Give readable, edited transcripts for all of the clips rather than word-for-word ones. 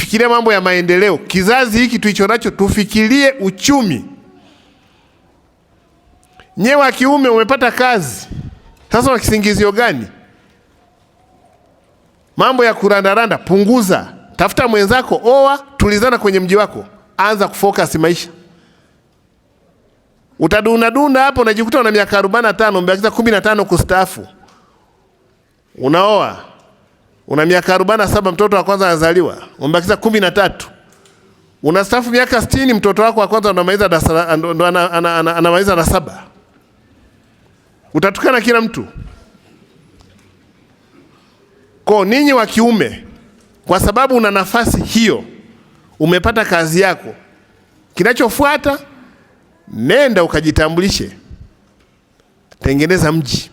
tusifikirie mambo ya maendeleo. Kizazi hiki tulicho nacho tufikirie uchumi. Nyewe wa kiume umepata kazi, sasa wa kisingizio gani? Mambo ya kurandaranda punguza. Tafuta mwenzako, oa, tulizana kwenye mji wako, anza kufocus maisha. Utaduna hapo unajikuta una miaka 45, umebakiza 15 kustaafu. Unaoa, una miaka 47, mtoto wa kwanza anazaliwa, umebakiza 13. Unastaafu miaka 60, mtoto wako wa kwanza anamaliza na 7. Utatukana kila mtu. Kwa ninyi wa kiume, kwa sababu una nafasi hiyo, umepata kazi yako, kinachofuata nenda ukajitambulishe, tengeneza mji.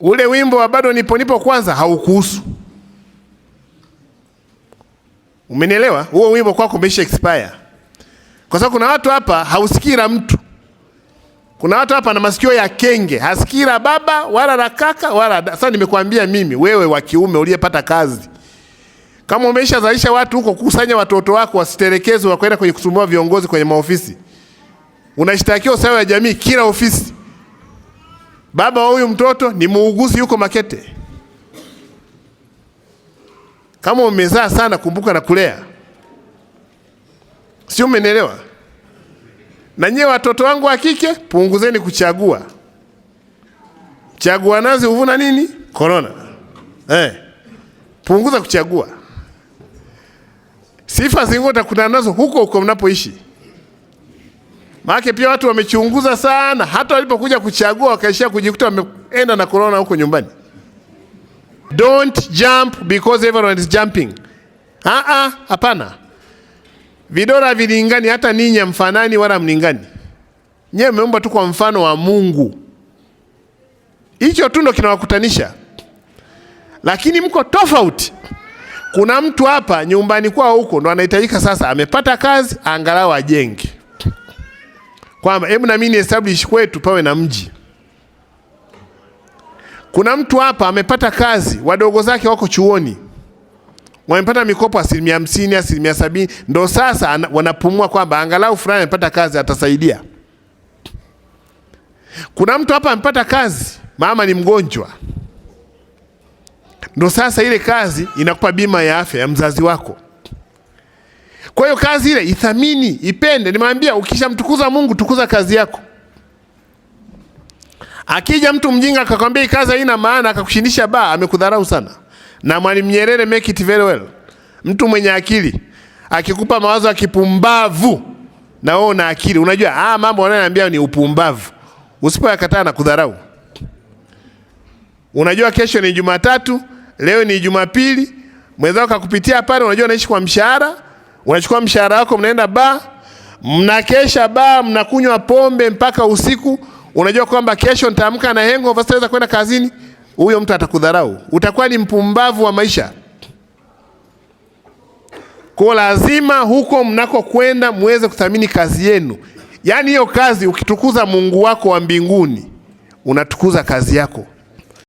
Ule wimbo wa bado nipo kwanza haukuhusu. Umenielewa? Huo wimbo kwako umesha expire. Kwa sababu kuna watu hapa hausikira mtu. Kuna watu hapa na masikio ya kenge, hasikira baba wala la kaka wala. Sasa nimekuambia mimi, wewe wa kiume uliyepata kazi, kama umesha zalisha watu huko, kusanya watoto wako wasitelekezwe wakaenda kwenye kusumbua viongozi kwenye maofisi. Unashtakiwa usawa ya jamii kila ofisi. Baba wa huyu mtoto ni muuguzi yuko Makete. Kama umezaa sana, kumbuka na kulea. Sio, umenielewa? Na nyewe watoto wangu wa kike, punguzeni kuchagua. Chagua nazi uvuna nini? Corona. Punguza kuchagua. Sifa zingine kuna nazo huko mnapoishi. Maana pia watu wamechunguza sana, hata walipokuja kuchagua wakaishia kujikuta wameenda na corona huko nyumbani. Don't jump because everyone is jumping. Hapana. Vidora vilingani, hata ninyi mfanani wala mlingani. Nyewe mmeumbwa tu kwa mfano wa Mungu. Hicho tu ndo kinawakutanisha. Lakini mko tofauti. Kuna mtu hapa nyumbani kwao huko ndo anahitajika sasa, amepata kazi, angalau ajenge. Kwamba hebu na mimi establish kwetu pawe na mji. Kuna mtu hapa amepata kazi, wadogo zake wako chuoni, wamepata mikopo 50%, 70%, ndo sasa wanapumua kwamba angalau fulani amepata kazi atasaidia. Kuna mtu hapa amepata kazi, mama ni mgonjwa, ndo sasa ile kazi inakupa bima ya afya ya mzazi wako. Kwa hiyo kazi ile ithamini, ipende. Nimwambia ukishamtukuza Mungu, tukuza kazi yako. Akija mtu mjinga akakwambia kazi haina maana, akakushindisha amekudharau sana. Na Mwalimu Nyerere make it very well. Mtu mwenye akili akikupa mawazo ya kipumbavu na wewe una akili, unajua mambo wanayoniambia ni upumbavu, usipoyakataa na kudharau. Unajua kesho ni Jumatatu, leo ni Jumapili, mwenzako akakupitia pale, unajua unaishi kwa mshahara, unachukua mshahara wako mnaenda mnakesha mnakunywa pombe mpaka usiku, unajua kwamba kesho nitaamka na hangover, sitaweza kwenda kazini. Huyo mtu atakudharau, utakuwa ni mpumbavu wa maisha. Kwa lazima huko mnako kwenda muweze kuthamini kazi yenu. Yaani hiyo kazi, ukitukuza Mungu wako wa mbinguni, unatukuza kazi yako.